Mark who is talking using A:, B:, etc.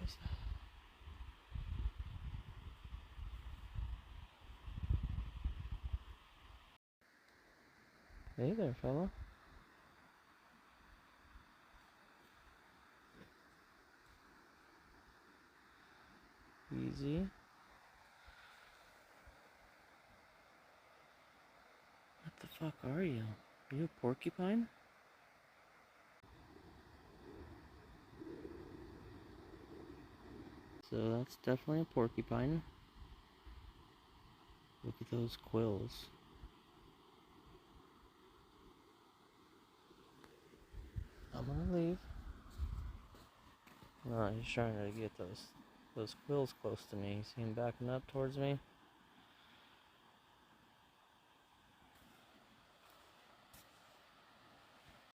A: is that? Hey there, fella. Easy. What the fuck are you? Are you a porcupine? So that's definitely a porcupine. Look at those quills. I'm gonna leave. No, he's trying to get those quills close to me. See him backing up towards me?